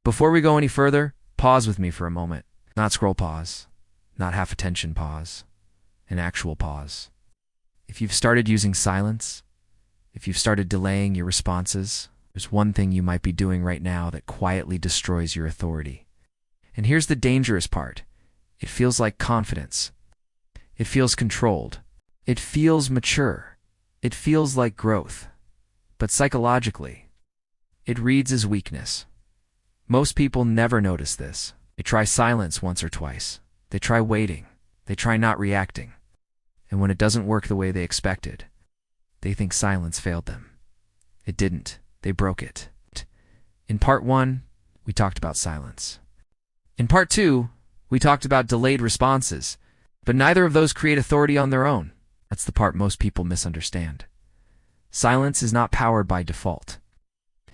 Before we go any further, pause with me for a moment. Not scroll pause, not half attention pause, an actual pause. If you've started using silence, if you've started delaying your responses, there's one thing you might be doing right now that quietly destroys your authority. And here's the dangerous part. It feels like confidence. It feels controlled. It feels mature. It feels like growth. But psychologically, it reads as weakness. Most people never notice this. They try silence once or twice. They try waiting. They try not reacting. And when it doesn't work the way they expected, they think silence failed them. It didn't. They broke it. In part 1, we talked about silence. In part 2, we talked about delayed responses, but neither of those create authority on their own. That's the part most people misunderstand. Silence is not powered by default.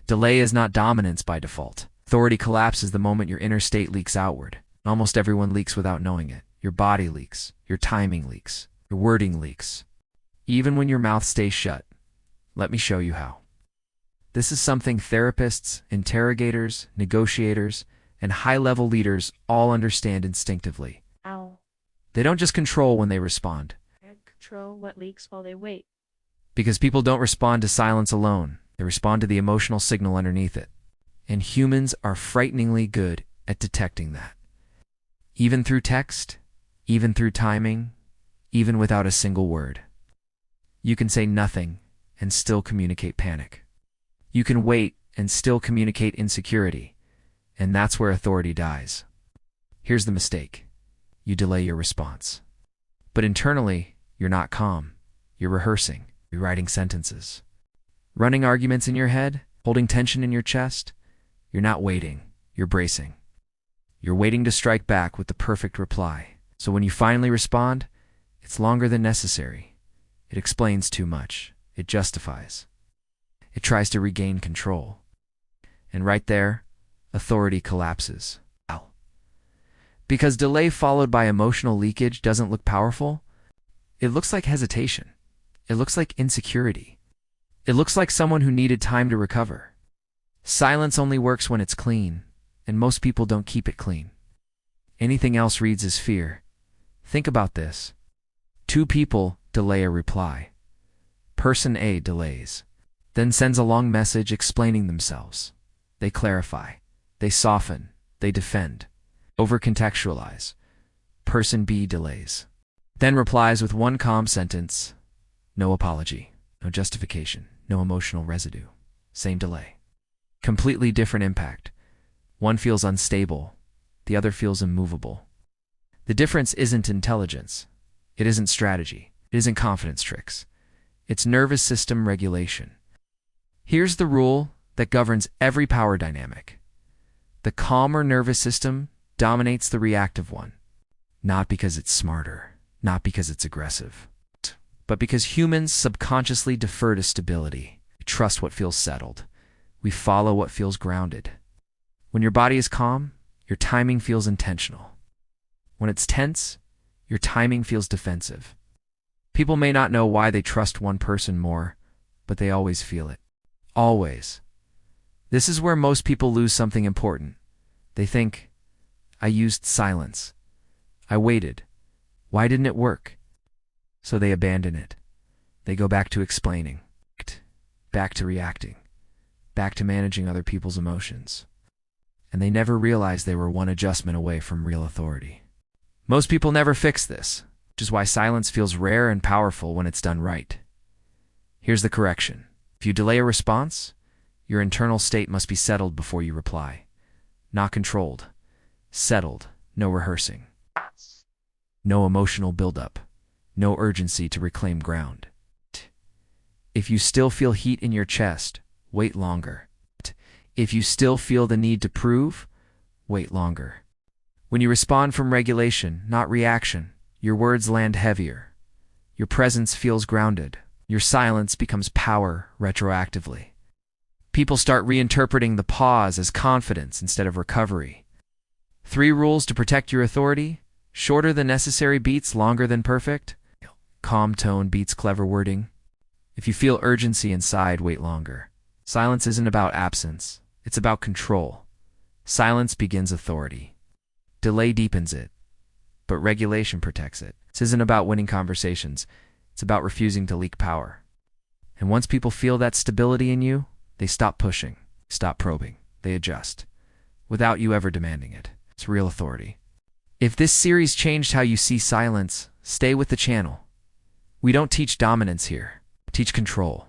Delay is not dominance by default. Authority collapses the moment your inner state leaks outward. Almost everyone leaks without knowing it. Your body leaks. Your timing leaks. Your wording leaks. Even when your mouth stays shut. Let me show you how. This is something therapists, interrogators, negotiators, and high-level leaders all understand instinctively. Ow. They don't just control when they respond. They control what leaks while they wait. Because people don't respond to silence alone. They respond to the emotional signal underneath it. And humans are frighteningly good at detecting that. Even through text, even through timing, even without a single word. You can say nothing and still communicate panic. You can wait and still communicate insecurity. And that's where authority dies. Here's the mistake. You delay your response. But internally, you're not calm. You're rehearsing, rewriting sentences. Running arguments in your head, holding tension in your chest. You're not waiting, you're bracing. You're waiting to strike back with the perfect reply. So when you finally respond, it's longer than necessary. It explains too much. It justifies. It tries to regain control. And right there, authority collapses. Ow. Because delay followed by emotional leakage doesn't look powerful. It looks like hesitation. It looks like insecurity. It looks like someone who needed time to recover. Silence only works when it's clean, and most people don't keep it clean. Anything else reads as fear. Think about this. 2 people delay a reply. Person A delays, then sends a long message explaining themselves. They clarify. They soften. They defend. Over-contextualize. Person B delays, then replies with one calm sentence. No apology. No justification. No emotional residue. Same delay. Completely different impact. One feels unstable. The other feels immovable. The difference isn't intelligence. It isn't strategy. It isn't confidence tricks. It's nervous system regulation. Here's the rule that governs every power dynamic. The calmer nervous system dominates the reactive one. Not because it's smarter, not because it's aggressive, but because humans subconsciously defer to stability. We trust what feels settled. We follow what feels grounded. When your body is calm, your timing feels intentional. When it's tense, your timing feels defensive. People may not know why they trust one person more, but they always feel it. Always. This is where most people lose something important. They think, I used silence. I waited. Why didn't it work? So they abandon it. They go back to explaining, back to reacting, back to managing other people's emotions. And they never realize they were one adjustment away from real authority. Most people never fix this, which is why silence feels rare and powerful when it's done right. Here's the correction. If you delay a response, your internal state must be settled before you reply. Not controlled. Settled. No rehearsing. No emotional buildup. No urgency to reclaim ground. If you still feel heat in your chest, wait longer. If you still feel the need to prove, wait longer. When you respond from regulation, not reaction, your words land heavier. Your presence feels grounded. Your silence becomes power retroactively. People start reinterpreting the pause as confidence instead of recovery. 3 rules to protect your authority. Shorter than necessary beats longer than perfect. Calm tone beats clever wording. If you feel urgency inside, wait longer. Silence isn't about absence. It's about control. Silence begins authority. Delay deepens it, but regulation protects it. This isn't about winning conversations. It's about refusing to leak power. And once people feel that stability in you, they stop pushing, stop probing, they adjust, without you ever demanding it. It's real authority. If this series changed how you see silence, stay with the channel. We don't teach dominance here, we teach control.